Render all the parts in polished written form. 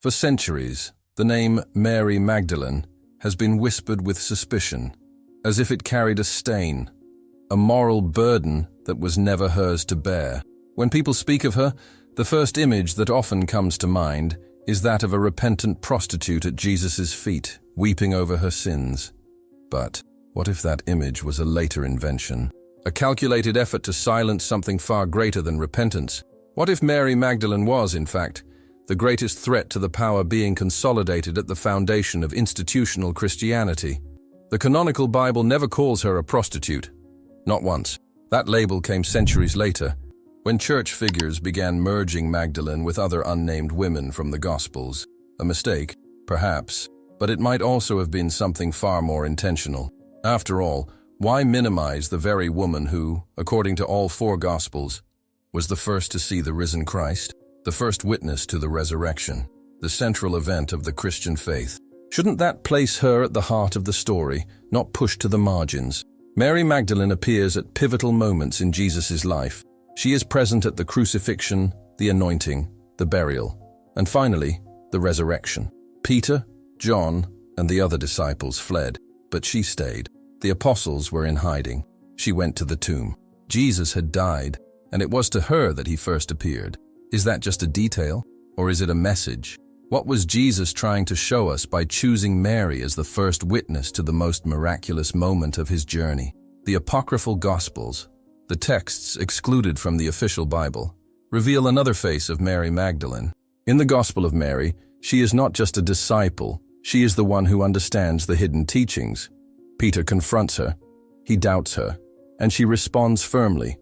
For centuries, the name Mary Magdalene has been whispered with suspicion, as if it carried a stain, a moral burden that was never hers to bear. When people speak of her, the first image that often comes to mind is that of a repentant prostitute at Jesus' feet, weeping over her sins. But what if that image was a later invention? A calculated effort to silence something far greater than repentance? What if Mary Magdalene was, in fact, the greatest threat to the power being consolidated at the foundation of institutional Christianity? The canonical Bible never calls her a prostitute. Not once. That label came centuries later, when church figures began merging Magdalene with other unnamed women from the Gospels. A mistake, perhaps, but it might also have been something far more intentional. After all, why minimize the very woman who, according to all four Gospels, was the first to see the risen Christ, the first witness to the resurrection, the central event of the Christian faith? Shouldn't that place her at the heart of the story, not pushed to the margins? Mary Magdalene appears at pivotal moments in Jesus' life. She is present at the crucifixion, the anointing, the burial, and finally, the resurrection. Peter, John, and the other disciples fled, but she stayed. The apostles were in hiding. She went to the tomb. Jesus had died, and it was to her that he first appeared. Is that just a detail, or is it a message? What was Jesus trying to show us by choosing Mary as the first witness to the most miraculous moment of his journey? The Apocryphal Gospels, the texts excluded from the official Bible, reveal another face of Mary Magdalene. In the Gospel of Mary, she is not just a disciple, she is the one who understands the hidden teachings. Peter confronts her, he doubts her, and she responds firmly,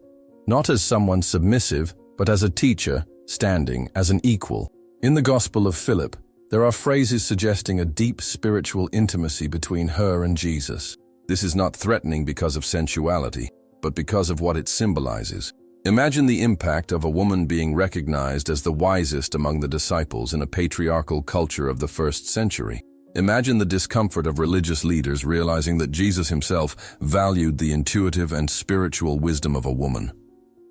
not as someone submissive, but as a teacher, standing as an equal. In the Gospel of Philip, there are phrases suggesting a deep spiritual intimacy between her and Jesus. This is not threatening because of sensuality, but because of what it symbolizes. Imagine the impact of a woman being recognized as the wisest among the disciples in a patriarchal culture of the first century. Imagine the discomfort of religious leaders realizing that Jesus himself valued the intuitive and spiritual wisdom of a woman,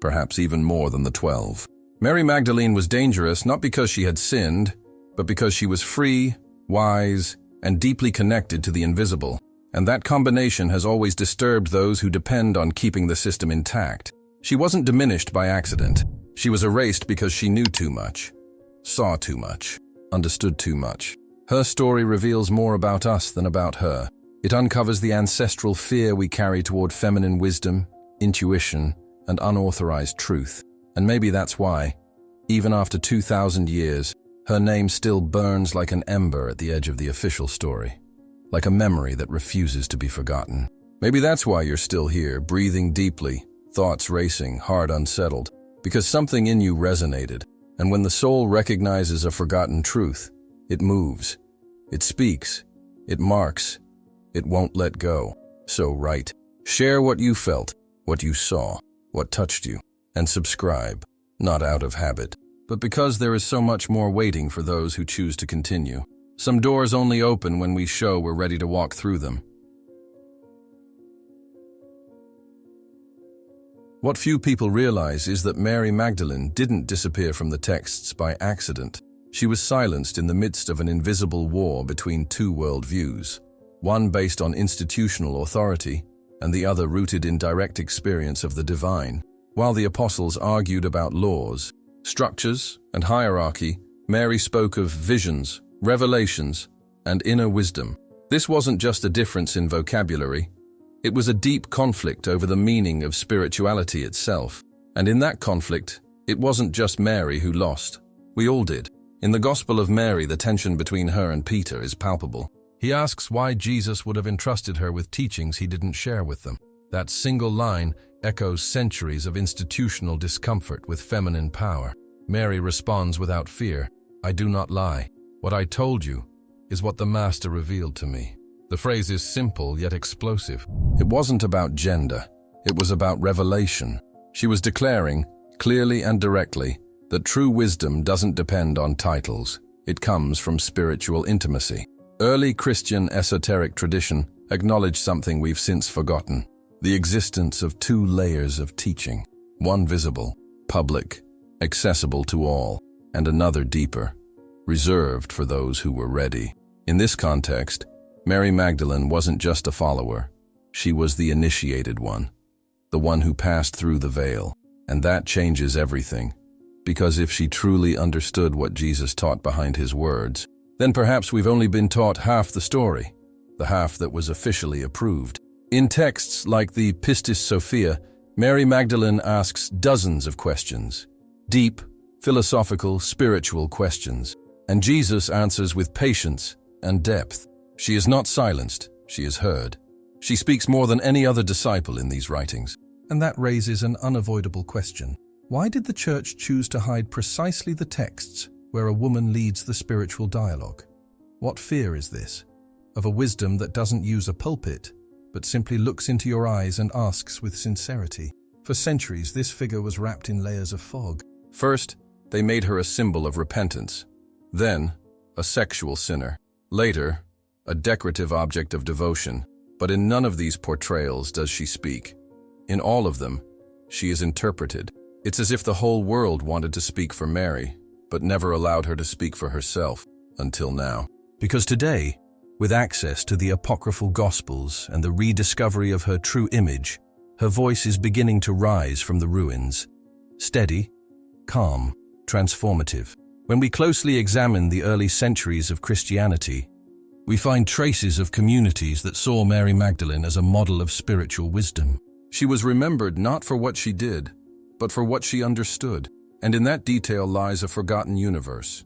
perhaps even more than the 12. Mary Magdalene was dangerous not because she had sinned, but because she was free, wise, and deeply connected to the invisible. And that combination has always disturbed those who depend on keeping the system intact. She wasn't diminished by accident. She was erased because she knew too much, saw too much, understood too much. Her story reveals more about us than about her. It uncovers the ancestral fear we carry toward feminine wisdom, intuition, and unauthorized truth. And maybe that's why, even after 2,000 years, her name still burns like an ember at the edge of the official story, like a memory that refuses to be forgotten. Maybe that's why you're still here, breathing deeply, thoughts racing, heart unsettled, because something in you resonated, and when the soul recognizes a forgotten truth, it moves, it speaks, it marks, it won't let go. So write, share what you felt, what you saw, what touched you, and subscribe, not out of habit, but because there is so much more waiting for those who choose to continue. Some doors only open when we show we're ready to walk through them. What few people realize is that Mary Magdalene didn't disappear from the texts by accident. She was silenced in the midst of an invisible war between two worldviews, one based on institutional authority, and the other rooted in direct experience of the divine. While the apostles argued about laws, structures, and hierarchy, Mary spoke of visions, revelations, and inner wisdom. This wasn't just a difference in vocabulary. It was a deep conflict over the meaning of spirituality itself. And in that conflict, it wasn't just Mary who lost. We all did. In the Gospel of Mary, the tension between her and Peter is palpable. He asks why Jesus would have entrusted her with teachings he didn't share with them. That single line echoes centuries of institutional discomfort with feminine power. Mary responds without fear, "I do not lie. What I told you is what the Master revealed to me." The phrase is simple yet explosive. It wasn't about gender. It was about revelation. She was declaring, clearly and directly, that true wisdom doesn't depend on titles. It comes from spiritual intimacy. Early Christian esoteric tradition acknowledged something we've since forgotten: the existence of two layers of teaching, one visible, public, accessible to all, and another deeper, reserved for those who were ready. In this context, Mary Magdalene wasn't just a follower. She was the initiated one, the one who passed through the veil. And that changes everything. Because if she truly understood what Jesus taught behind his words, then perhaps we've only been taught half the story, the half that was officially approved. In texts like the Pistis Sophia, Mary Magdalene asks dozens of questions, deep, philosophical, spiritual questions, and Jesus answers with patience and depth. She is not silenced, she is heard. She speaks more than any other disciple in these writings. And that raises an unavoidable question. Why did the Church choose to hide precisely the texts where a woman leads the spiritual dialogue? What fear is this? Of a wisdom that doesn't use a pulpit, but simply looks into your eyes and asks with sincerity. For centuries, this figure was wrapped in layers of fog. First, they made her a symbol of repentance. Then, a sexual sinner. Later, a decorative object of devotion. But in none of these portrayals does she speak. In all of them, she is interpreted. It's as if the whole world wanted to speak for Mary, but never allowed her to speak for herself, until now. Because today, with access to the Apocryphal Gospels and the rediscovery of her true image, her voice is beginning to rise from the ruins. Steady, calm, transformative. When we closely examine the early centuries of Christianity, we find traces of communities that saw Mary Magdalene as a model of spiritual wisdom. She was remembered not for what she did, but for what she understood. And in that detail lies a forgotten universe.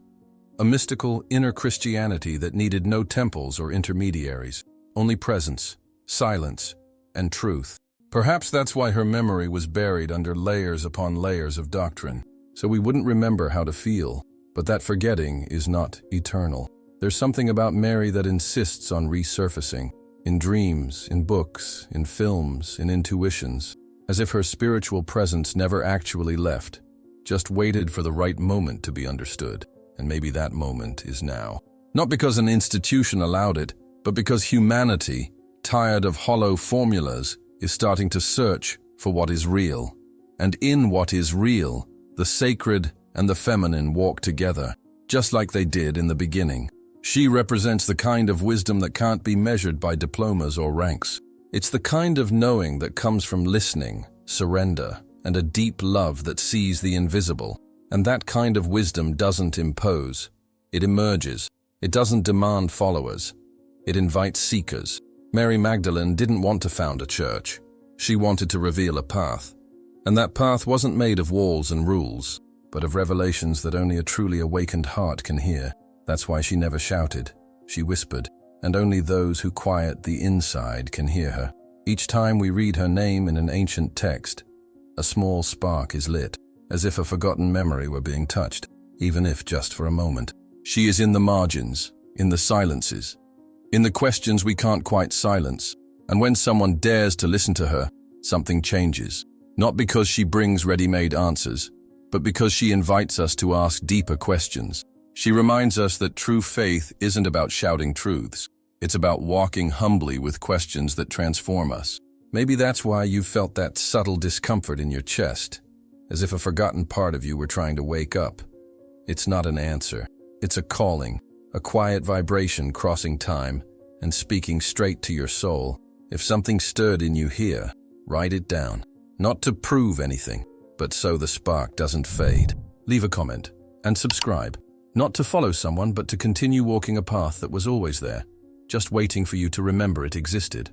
A mystical inner Christianity that needed no temples or intermediaries, only presence, silence, and truth. Perhaps that's why her memory was buried under layers upon layers of doctrine, so we wouldn't remember how to feel. But that forgetting is not eternal. There's something about Mary that insists on resurfacing. In dreams, in books, in films, in intuitions, as if her spiritual presence never actually left, just waited for the right moment to be understood, and maybe that moment is now. Not because an institution allowed it, but because humanity, tired of hollow formulas, is starting to search for what is real. And in what is real, the sacred and the feminine walk together, just like they did in the beginning. She represents the kind of wisdom that can't be measured by diplomas or ranks. It's the kind of knowing that comes from listening, surrender, and a deep love that sees the invisible. And that kind of wisdom doesn't impose. It emerges. It doesn't demand followers. It invites seekers. Mary Magdalene didn't want to found a church. She wanted to reveal a path. And that path wasn't made of walls and rules, but of revelations that only a truly awakened heart can hear. That's why she never shouted. She whispered, and only those who quiet the inside can hear her. Each time we read her name in an ancient text, a small spark is lit, as if a forgotten memory were being touched, even if just for a moment. She is in the margins, in the silences, in the questions we can't quite silence. And when someone dares to listen to her, something changes. Not because she brings ready-made answers, but because she invites us to ask deeper questions. She reminds us that true faith isn't about shouting truths. It's about walking humbly with questions that transform us. Maybe that's why you've felt that subtle discomfort in your chest, as if a forgotten part of you were trying to wake up. It's not an answer. It's a calling, a quiet vibration crossing time and speaking straight to your soul. If something stirred in you here, write it down. Not to prove anything, but so the spark doesn't fade. Leave a comment and subscribe. Not to follow someone, but to continue walking a path that was always there, just waiting for you to remember it existed.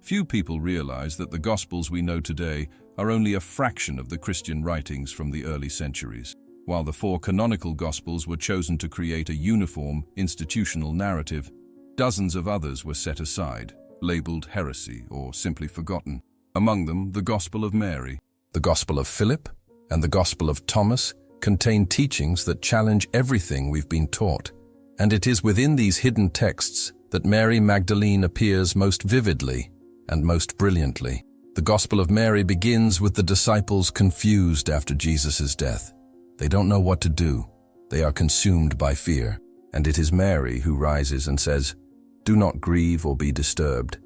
Few people realize that the Gospels we know today are only a fraction of the Christian writings from the early centuries. While the 4 canonical Gospels were chosen to create a uniform, institutional narrative, dozens of others were set aside, labeled heresy or simply forgotten. Among them, the Gospel of Mary, the Gospel of Philip, and the Gospel of Thomas contain teachings that challenge everything we've been taught. And it is within these hidden texts that Mary Magdalene appears most vividly and most brilliantly. The Gospel of Mary begins with the disciples confused after Jesus' death. They don't know what to do. They are consumed by fear. And it is Mary who rises and says, "Do not grieve or be disturbed.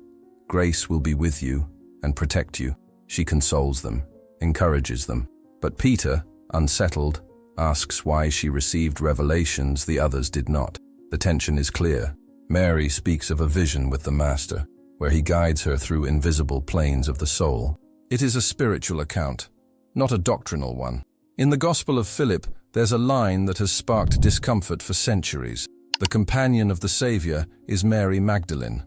Grace will be with you and protect you." She consoles them, encourages them, But Peter, unsettled, asks why she received revelations the others did not. The tension is clear. Mary speaks of a vision with the Master, where he guides her through invisible planes of the soul. It is a spiritual account, not a doctrinal one. In the Gospel of Philip, there's a line that has sparked discomfort for centuries. The companion of the Savior is Mary Magdalene.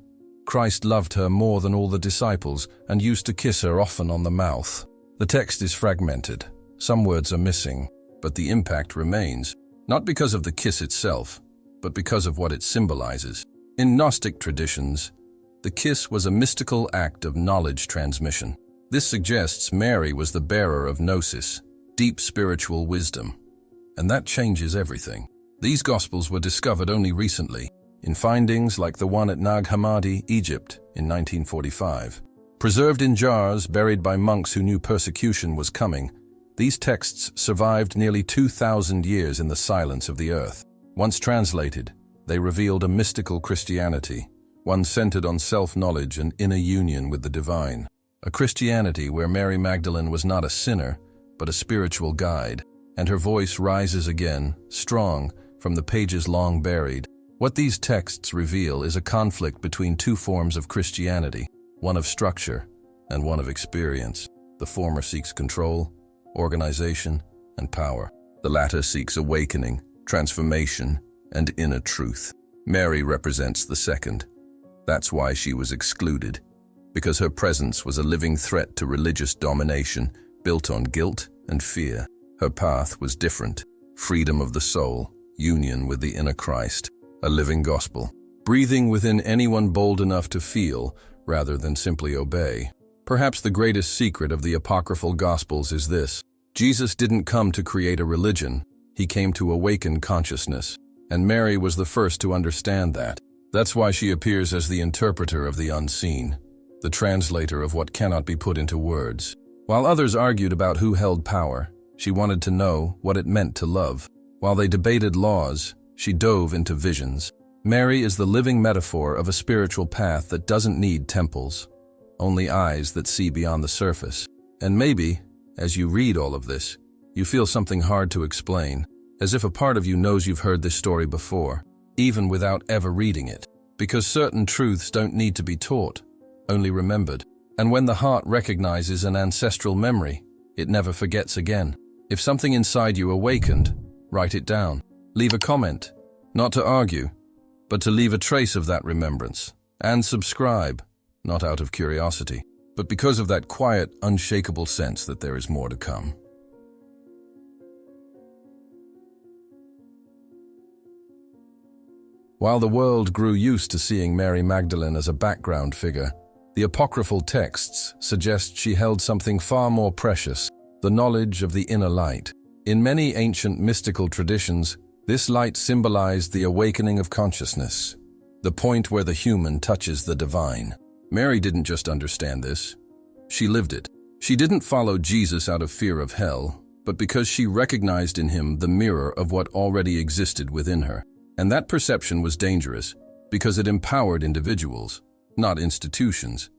Christ loved her more than all the disciples and used to kiss her often on the mouth. The text is fragmented. Some words are missing, but the impact remains, not because of the kiss itself, but because of what it symbolizes. In Gnostic traditions, the kiss was a mystical act of knowledge transmission. This suggests Mary was the bearer of gnosis, deep spiritual wisdom, and that changes everything. These Gospels were discovered only recently, in findings like the one at Nag Hammadi, Egypt, in 1945. Preserved in jars buried by monks who knew persecution was coming, these texts survived nearly 2,000 years in the silence of the earth. Once translated, they revealed a mystical Christianity, one centered on self-knowledge and inner union with the divine. A Christianity where Mary Magdalene was not a sinner, but a spiritual guide, and her voice rises again, strong, from the pages long buried. What these texts reveal is a conflict between two forms of Christianity, one of structure and one of experience. The former seeks control, organization, and power. The latter seeks awakening, transformation, and inner truth. Mary represents the second. That's why she was excluded, because her presence was a living threat to religious domination built on guilt and fear. Her path was different: freedom of the soul, union with the inner Christ, a living gospel, breathing within anyone bold enough to feel rather than simply obey. Perhaps the greatest secret of the Apocryphal Gospels is this: Jesus didn't come to create a religion, he came to awaken consciousness, and Mary was the first to understand that. That's why she appears as the interpreter of the unseen, the translator of what cannot be put into words. While others argued about who held power, she wanted to know what it meant to love. While they debated laws, she dove into visions. Mary is the living metaphor of a spiritual path that doesn't need temples, only eyes that see beyond the surface. And maybe, as you read all of this, you feel something hard to explain, as if a part of you knows you've heard this story before, even without ever reading it. Because certain truths don't need to be taught, only remembered. And when the heart recognizes an ancestral memory, it never forgets again. If something inside you awakened, write it down. Leave a comment, not to argue, but to leave a trace of that remembrance. And subscribe, not out of curiosity, but because of that quiet, unshakable sense that there is more to come. While the world grew used to seeing Mary Magdalene as a background figure, the apocryphal texts suggest she held something far more precious: the knowledge of the inner light. In many ancient mystical traditions, this light symbolized the awakening of consciousness, the point where the human touches the divine. Mary didn't just understand this, she lived it. She didn't follow Jesus out of fear of hell, but because she recognized in him the mirror of what already existed within her. And that perception was dangerous, because it empowered individuals, not institutions.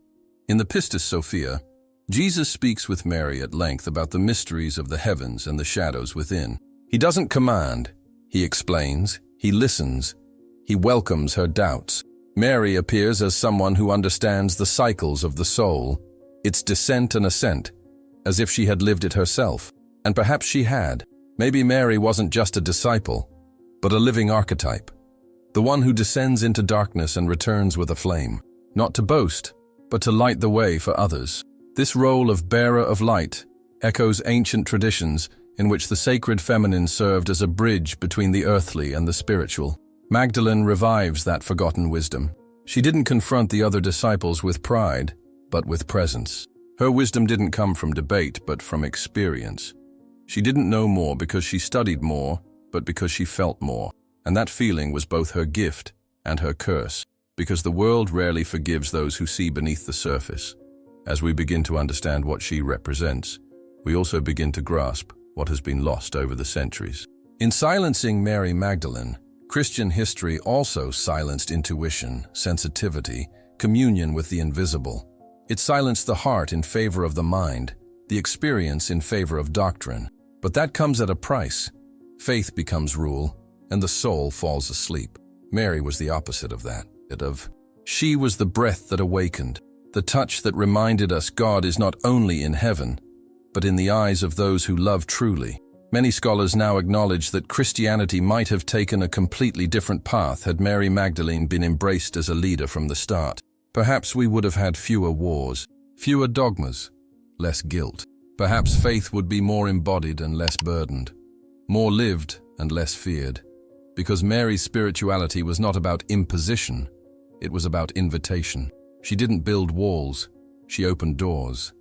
In the Pistis Sophia, Jesus speaks with Mary at length about the mysteries of the heavens and the shadows within. He doesn't command, he explains, he listens, he welcomes her doubts. Mary appears as someone who understands the cycles of the soul, its descent and ascent, as if she had lived it herself. And perhaps she had. Maybe Mary wasn't just a disciple, but a living archetype, the one who descends into darkness and returns with a flame, not to boast, but to light the way for others. This role of bearer of light echoes ancient traditions in which the sacred feminine served as a bridge between the earthly and the spiritual. Magdalene revives that forgotten wisdom. She didn't confront the other disciples with pride, but with presence. Her wisdom didn't come from debate, but from experience. She didn't know more because she studied more, but because she felt more. And that feeling was both her gift and her curse, because the world rarely forgives those who see beneath the surface. As we begin to understand what she represents, we also begin to grasp what has been lost over the centuries. In silencing Mary Magdalene, Christian history also silenced intuition, sensitivity, communion with the invisible. It silenced the heart in favor of the mind, the experience in favor of doctrine. But that comes at a price. Faith becomes rule, and the soul falls asleep. Mary was the opposite of that. She was the breath that awakened, the touch that reminded us God is not only in heaven, but in the eyes of those who love truly. Many scholars now acknowledge that Christianity might have taken a completely different path had Mary Magdalene been embraced as a leader from the start. Perhaps we would have had fewer wars, fewer dogmas, less guilt. Perhaps faith would be more embodied and less burdened, more lived and less feared. Because Mary's spirituality was not about imposition, it was about invitation. She didn't build walls, she opened doors.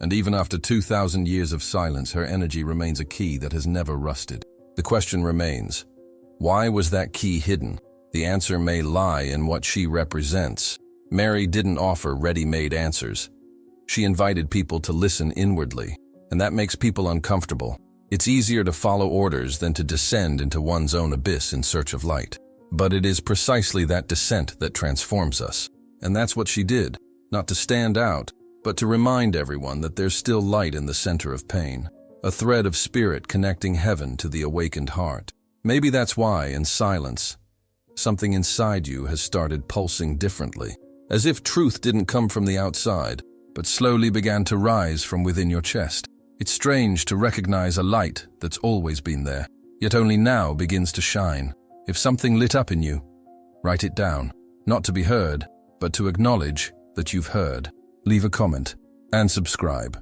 And even after 2,000 years of silence, her energy remains a key that has never rusted. The question remains, why was that key hidden? The answer may lie in what she represents. Mary didn't offer ready-made answers. She invited people to listen inwardly, and that makes people uncomfortable. It's easier to follow orders than to descend into one's own abyss in search of light. But it is precisely that descent that transforms us. And that's what she did, not to stand out, but to remind everyone that there's still light in the center of pain, a thread of spirit connecting heaven to the awakened heart. Maybe that's why, in silence, something inside you has started pulsing differently, as if truth didn't come from the outside, but slowly began to rise from within your chest. It's strange to recognize a light that's always been there, yet only now begins to shine. If something lit up in you, write it down, not to be heard, but to acknowledge that you've heard. Leave a comment and subscribe,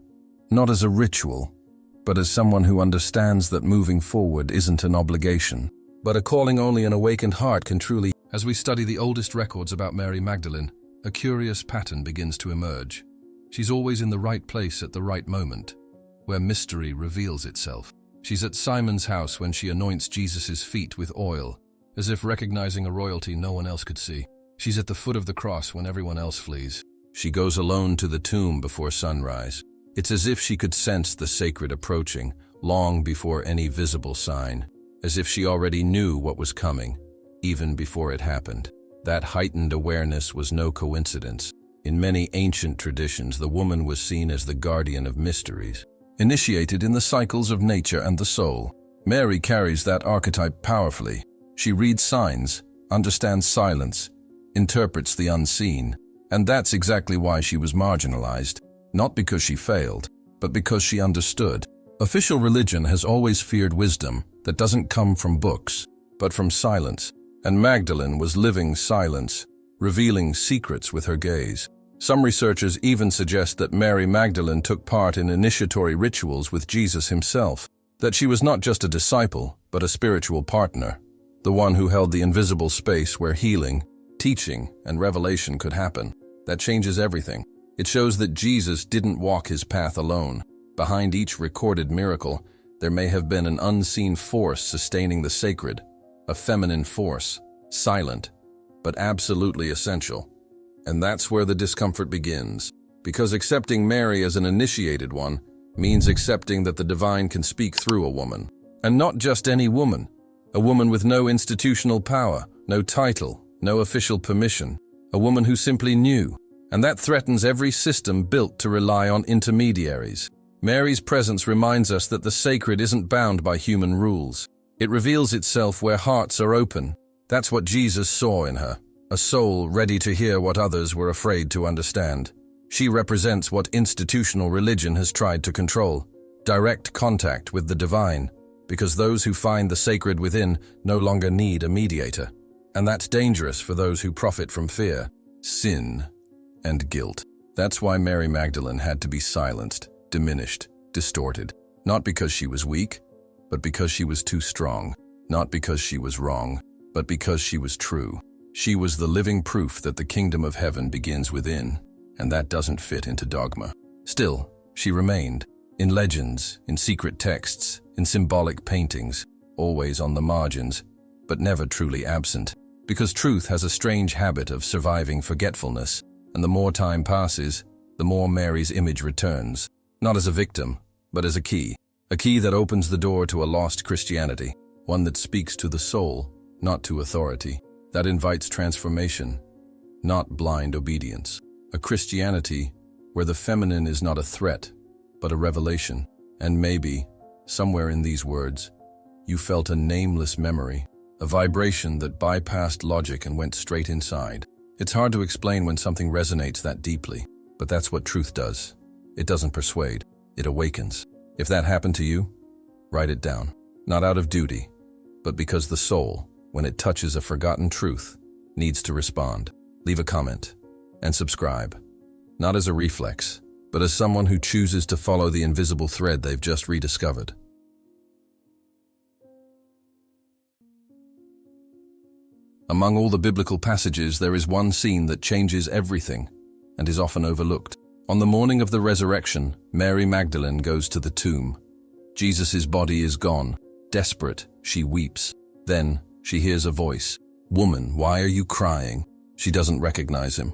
not as a ritual, but as someone who understands that moving forward isn't an obligation, but a calling only an awakened heart can truly. As we study the oldest records about Mary Magdalene, a curious pattern begins to emerge. She's always in the right place at the right moment, where mystery reveals itself. She's at Simon's house when she anoints Jesus' feet with oil, as if recognizing a royalty no one else could see. She's at the foot of the cross when everyone else flees. She goes alone to the tomb before sunrise. It's as if she could sense the sacred approaching, long before any visible sign, as if she already knew what was coming, even before it happened. That heightened awareness was no coincidence. In many ancient traditions, the woman was seen as the guardian of mysteries, initiated in the cycles of nature and the soul. Mary carries that archetype powerfully. She reads signs, understands silence, interprets the unseen, and that's exactly why she was marginalized, not because she failed, but because she understood. Official religion has always feared wisdom that doesn't come from books, but from silence, and Magdalene was living silence, revealing secrets with her gaze. Some researchers even suggest that Mary Magdalene took part in initiatory rituals with Jesus himself, that she was not just a disciple, but a spiritual partner, the one who held the invisible space where healing, teaching, and revelation could happen. That changes everything. It shows that Jesus didn't walk his path alone. Behind each recorded miracle, there may have been an unseen force sustaining the sacred, a feminine force, silent, but absolutely essential. And that's where the discomfort begins, because accepting Mary as an initiated one means accepting that the divine can speak through a woman. And not just any woman, a woman with no institutional power, no title, no official permission, a woman who simply knew. And that threatens every system built to rely on intermediaries. Mary's presence reminds us that the sacred isn't bound by human rules. It reveals itself where hearts are open. That's what Jesus saw in her, a soul ready to hear what others were afraid to understand. She represents what institutional religion has tried to control, direct contact with the divine, because those who find the sacred within no longer need a mediator. And that's dangerous for those who profit from fear, sin, and guilt. That's why Mary Magdalene had to be silenced, diminished, distorted, not because she was weak, but because she was too strong, not because she was wrong, but because she was true. She was the living proof that the kingdom of heaven begins within, and that doesn't fit into dogma. Still, she remained, in legends, in secret texts, in symbolic paintings, always on the margins, but never truly absent, because truth has a strange habit of surviving forgetfulness, and the more time passes, the more Mary's image returns, not as a victim, but as a key that opens the door to a lost Christianity, one that speaks to the soul, not to authority, that invites transformation, not blind obedience, a Christianity where the feminine is not a threat, but a revelation. And maybe, somewhere in these words, you felt a nameless memory, a vibration that bypassed logic and went straight inside. It's hard to explain when something resonates that deeply, but that's what truth does. It doesn't persuade, it awakens. If that happened to you, write it down. Not out of duty, but because the soul, when it touches a forgotten truth, needs to respond. Leave a comment and subscribe, not as a reflex, but as someone who chooses to follow the invisible thread they've just rediscovered. Among all the biblical passages, there is one scene that changes everything and is often overlooked. On the morning of the resurrection, Mary Magdalene goes to the tomb. Jesus' body is gone. Desperate, she weeps. Then she hears a voice. "Woman, why are you crying?" She doesn't recognize him.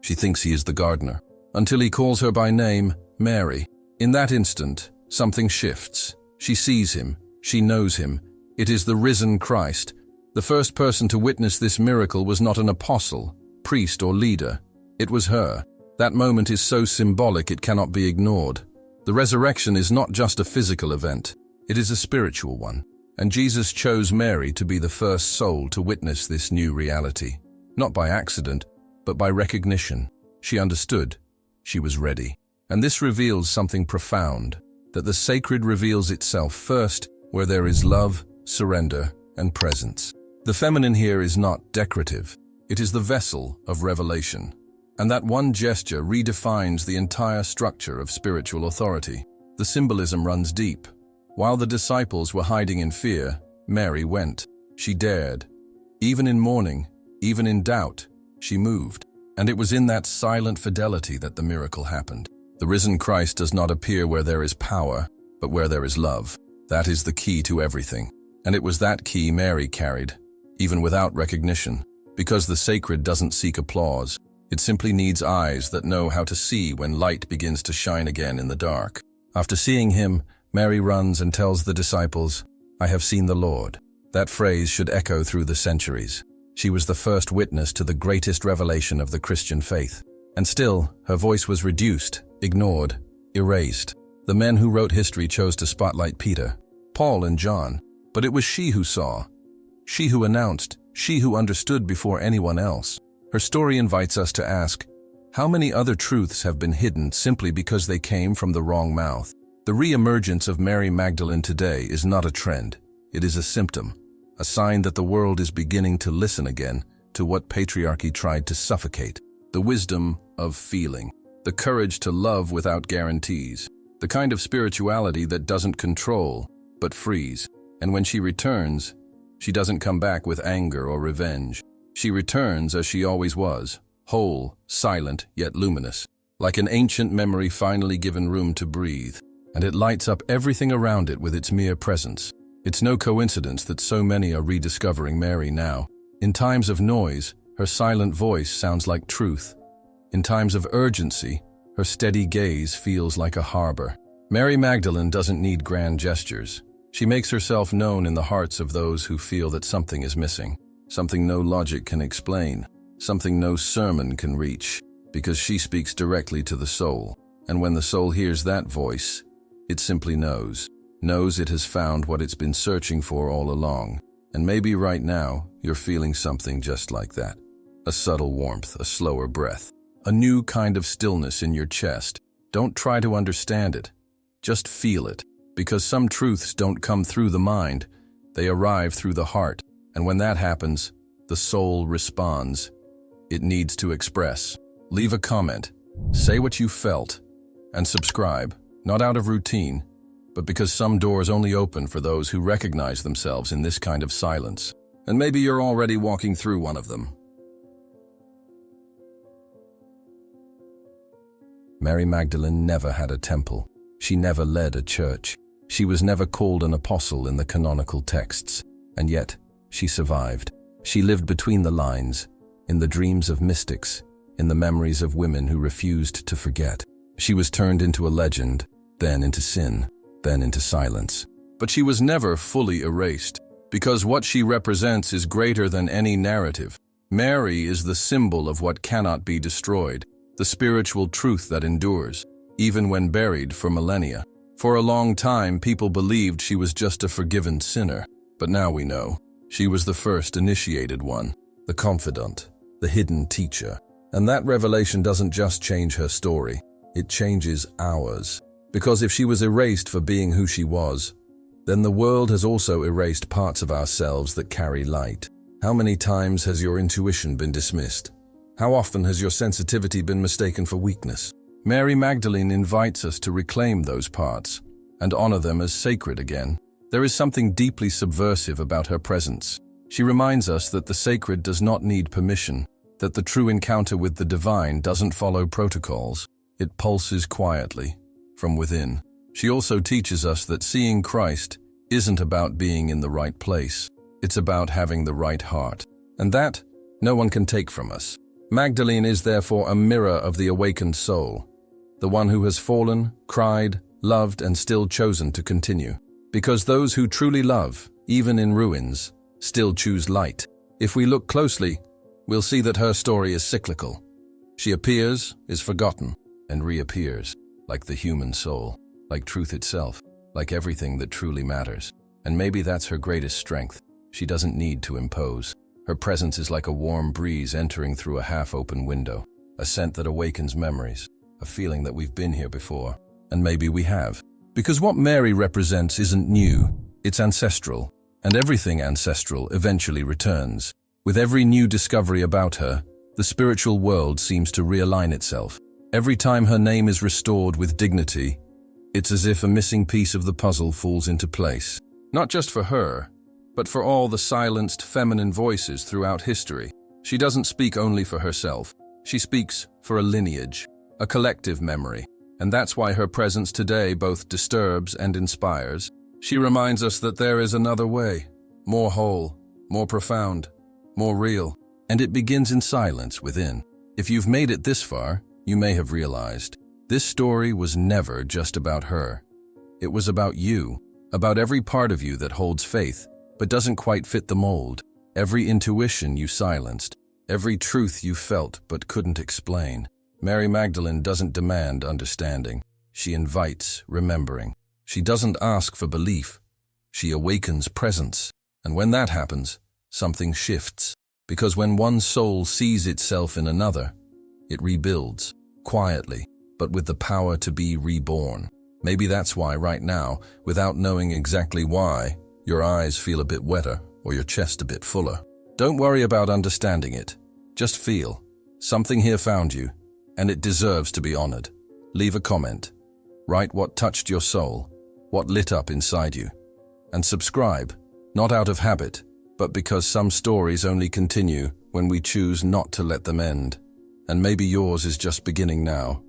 She thinks he is the gardener, until he calls her by name, Mary. In that instant, something shifts. She sees him. She knows him. It is the risen Christ. The first person to witness this miracle was not an apostle, priest, or leader. It was her. That moment is so symbolic it cannot be ignored. The resurrection is not just a physical event. It is a spiritual one. And Jesus chose Mary to be the first soul to witness this new reality. Not by accident, but by recognition. She understood. She was ready. And this reveals something profound, that the sacred reveals itself first where there is love, surrender, and presence. The feminine here is not decorative. It is the vessel of revelation. And that one gesture redefines the entire structure of spiritual authority. The symbolism runs deep. While the disciples were hiding in fear, Mary went. She dared. Even in mourning, even in doubt, she moved. And it was in that silent fidelity that the miracle happened. The risen Christ does not appear where there is power, but where there is love. That is the key to everything. And it was that key Mary carried, even without recognition. Because the sacred doesn't seek applause. It simply needs eyes that know how to see when light begins to shine again in the dark. After seeing him, Mary runs and tells the disciples, "I have seen the Lord." That phrase should echo through the centuries. She was the first witness to the greatest revelation of the Christian faith. And still, her voice was reduced, ignored, erased. The men who wrote history chose to spotlight Peter, Paul, and John. But it was she who saw. She who announced. She who understood before anyone else. Her story invites us to ask, how many other truths have been hidden simply because they came from the wrong mouth? The re-emergence of Mary Magdalene today is not a trend. It is a symptom, a sign that the world is beginning to listen again to what patriarchy tried to suffocate. The wisdom of feeling, the courage to love without guarantees, the kind of spirituality that doesn't control, but frees. And when she returns, she doesn't come back with anger or revenge. She returns as she always was, whole, silent, yet luminous, like an ancient memory finally given room to breathe. And it lights up everything around it with its mere presence. It's no coincidence that so many are rediscovering Mary now. In times of noise, her silent voice sounds like truth. In times of urgency, her steady gaze feels like a harbor. Mary Magdalene doesn't need grand gestures. She makes herself known in the hearts of those who feel that something is missing, something no logic can explain, something no sermon can reach, because she speaks directly to the soul. And when the soul hears that voice, it simply knows it has found what it's been searching for all along. And maybe right now, you're feeling something just like that. A subtle warmth, a slower breath, a new kind of stillness in your chest. Don't try to understand it. Just feel it. Because some truths don't come through the mind, they arrive through the heart. And when that happens, the soul responds. It needs to express. Leave a comment, say what you felt, and subscribe. Not out of routine, but because some doors only open for those who recognize themselves in this kind of silence. And maybe you're already walking through one of them. Mary Magdalene never had a temple. She never led a church. She was never called an apostle in the canonical texts. And yet, she survived. She lived between the lines, in the dreams of mystics, in the memories of women who refused to forget. She was turned into a legend, then into sin, then into silence. But she was never fully erased, because what she represents is greater than any narrative. Mary is the symbol of what cannot be destroyed, the spiritual truth that endures. even when buried for millennia. For a long time, people believed she was just a forgiven sinner, but now we know. She was the first initiated one, the confidant, the hidden teacher. And that revelation doesn't just change her story, it changes ours. Because if she was erased for being who she was, then the world has also erased parts of ourselves that carry light. How many times has your intuition been dismissed? How often has your sensitivity been mistaken for weakness? Mary Magdalene invites us to reclaim those parts and honor them as sacred again. There is something deeply subversive about her presence. She reminds us that the sacred does not need permission, that the true encounter with the divine doesn't follow protocols. It pulses quietly, from within. She also teaches us that seeing Christ isn't about being in the right place. It's about having the right heart. And that, no one can take from us. Magdalene is therefore a mirror of the awakened soul, the one who has fallen, cried, loved, and still chosen to continue. Because those who truly love, even in ruins, still choose light. If we look closely, we'll see that her story is cyclical. She appears, is forgotten, and reappears, like the human soul, like truth itself, like everything that truly matters. And maybe that's her greatest strength. She doesn't need to impose. Her presence is like a warm breeze entering through a half-open window, a scent that awakens memories, a feeling that we've been here before, and maybe we have. Because what Mary represents isn't new, it's ancestral, and everything ancestral eventually returns. With every new discovery about her, the spiritual world seems to realign itself. Every time her name is restored with dignity, it's as if a missing piece of the puzzle falls into place. Not just for her, but for all the silenced feminine voices throughout history. She doesn't speak only for herself. She speaks for a lineage, a collective memory. And that's why her presence today both disturbs and inspires. She reminds us that there is another way, more whole, more profound, more real. And it begins in silence within. If you've made it this far, you may have realized this story was never just about her. It was about you, about every part of you that holds faith, but doesn't quite fit the mold. Every intuition you silenced, every truth you felt but couldn't explain. Mary Magdalene doesn't demand understanding. She invites remembering. She doesn't ask for belief. She awakens presence. And when that happens, something shifts. Because when one soul sees itself in another, it rebuilds, quietly, but with the power to be reborn. Maybe that's why right now, without knowing exactly why, your eyes feel a bit wetter or your chest a bit fuller. Don't worry about understanding it. Just feel. Something here found you, and it deserves to be honored. Leave a comment. Write what touched your soul, what lit up inside you. And subscribe, not out of habit, but because some stories only continue when we choose not to let them end. And maybe yours is just beginning now.